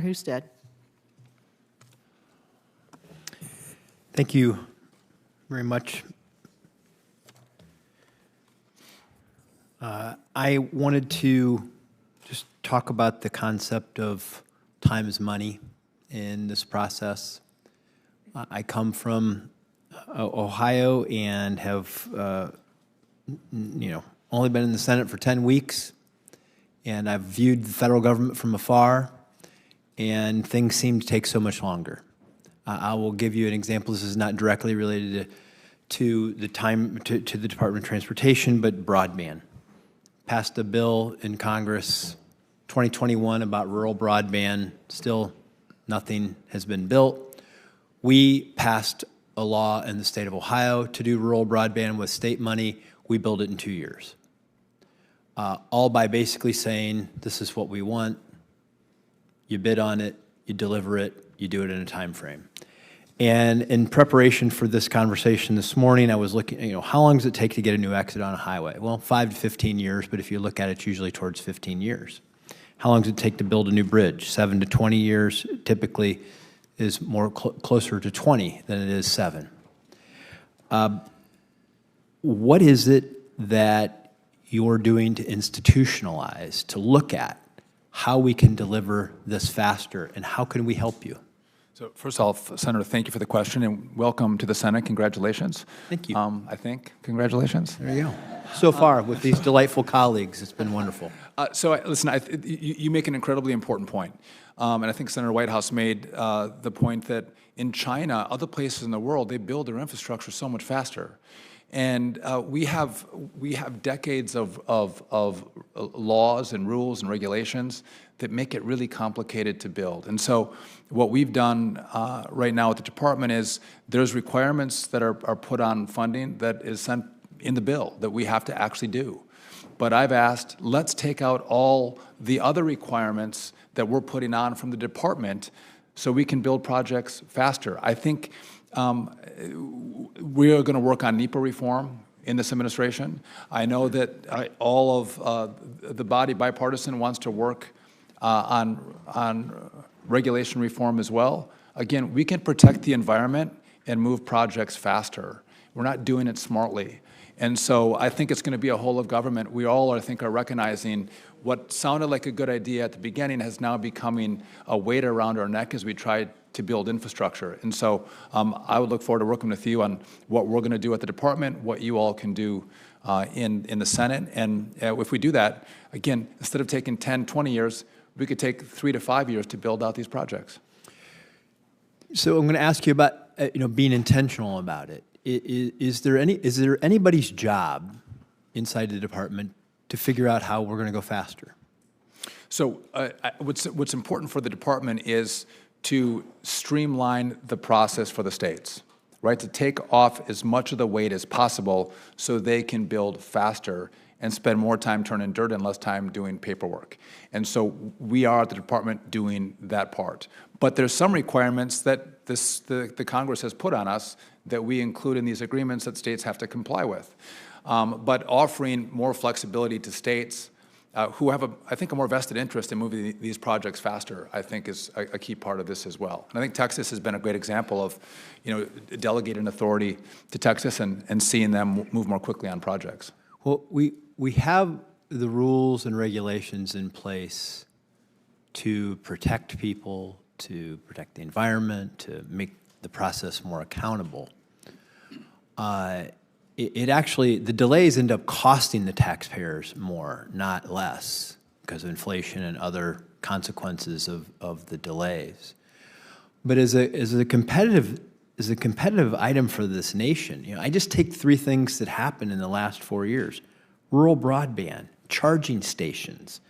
Husted. Thank you very much. I wanted to just talk about the concept of time is money in this process. I come from Ohio and have, only been in the Senate for 10 weeks, and I've viewed the federal government from afar, and things seem to take so much longer. I will give you an example. This is not directly related to the Department of Transportation, but broadband. Passed a bill in Congress 2021 about rural broadband. Still, nothing has been built. We passed a law in the state of Ohio to do rural broadband with state money. We built it in 2 years. All by basically saying, this is what we want. You bid on it, you deliver it, you do it in a time frame. And in preparation for this conversation this morning, I was looking, how long does it take to get a new exit on a highway? Well, 5 to 15 years, but if you look at it, it's usually towards 15 years. How long does it take to build a new bridge? 7 to 20 years typically is more closer to 20 than it is 7. What is it that you're doing to institutionalize, to look at how we can deliver this faster, and how can we help you? So first off, Senator, thank you for the question, and welcome to the Senate. Congratulations. Thank you. Congratulations. There you go. So far, with these delightful colleagues, it's been wonderful. Listen, you make an incredibly important point. And I think Senator Whitehouse made the point that in China, other places in the world, they build their infrastructure so much faster. And we have decades of laws and rules and regulations that make it really complicated to build. And so what we've done right now at the department is there's requirements that are put on funding that is sent in the bill that we have to actually do. But I've asked, let's take out all the other requirements that we're putting on from the department so we can build projects faster. I think we are going to work on NEPA reform in this administration. I know that all of the body bipartisan wants to work on regulation reform as well. Again, we can protect the environment and move projects faster. We're not doing it smartly. And so I think it's going to be a whole of government. We all, I think, are recognizing what sounded like a good idea at the beginning has now becoming a weight around our neck as we try to build infrastructure. And so I would look forward to working with you on what we're going to do at the department, what you all can do in the Senate. And if we do that, again, instead of taking 10, 20 years, we could take 3 to 5 years to build out these projects. So I'm going to ask you about being intentional about it. Is there anybody's job inside the department to figure out how we're going to go faster? So what's important for the department is to streamline the process for the states, right? To take off as much of the weight as possible so they can build faster and spend more time turning dirt and less time doing paperwork. And so we are at the department doing that part. But there's some requirements that the Congress has put on us that we include in these agreements that states have to comply with. But offering more flexibility to states who have, I think, a more vested interest in moving these projects faster, I think is a key part of this as well. And I think Texas has been a great example of, delegating authority to Texas and seeing them move more quickly on projects. Well, we have the rules and regulations in place to protect people, to protect the environment, to make the process more accountable. The delays end up costing the taxpayers more, not less, because of inflation and other consequences of the delays. But as a competitive item for this nation, I just take 3 things that happened in the last 4 years: rural broadband, charging stations,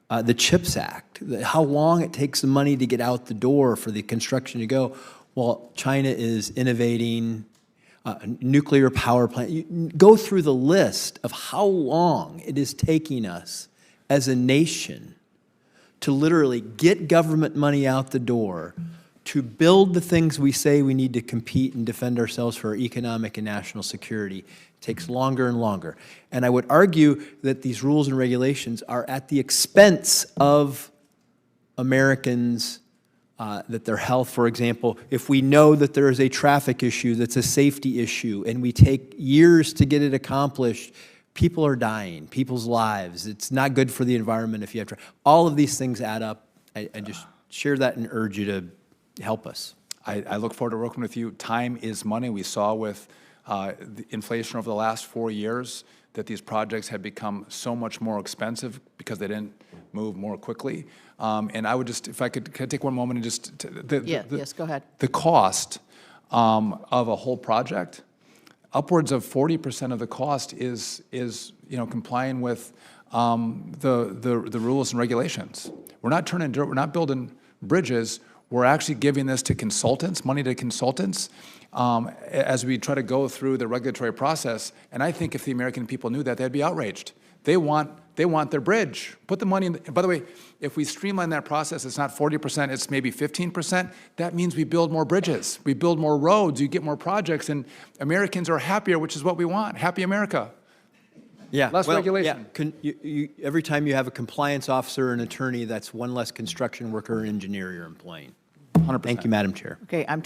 the CHIPS Act, how long it takes the money to get out the door for the construction to go, while China is innovating. Nuclear power plant. You go through the list of how long it is taking us as a nation to literally get government money out the door to build the things we say we need to compete and defend ourselves for our economic and national security. It takes longer and longer. And I would argue that these rules and regulations are at the expense of Americans' their health, for example, if we know that there is a traffic issue that's a safety issue and we take years to get it accomplished, people are dying, people's lives. It's not good for the environment if you have to. All of these things add up. I just share that and urge you to help us. I look forward to working with you. Time is money. We saw with the inflation over the last 4 years that these projects have become so much more expensive because they didn't move more quickly. And I would just, if I could take one moment and just, Yes, go ahead. the cost of a whole project, upwards of 40% of the cost is complying with the rules and regulations. We're not turning dirt, we're not building bridges, we're actually giving this to consultants, money to consultants, as we try to go through the regulatory process. And I think if the American people knew that, they'd be outraged. They want their bridge. Put the money in. By the way, if we streamline that process, it's not 40%, it's maybe 15%. That means we build more bridges, we build more roads, you get more projects, and Americans are happier, which is what we want. Happy America. Yeah, Less regulation. Yeah. Every time you have a compliance officer or an attorney, that's one less construction worker or engineer you're employing. 100%. Thank you, Madam Chair. Okay, I'm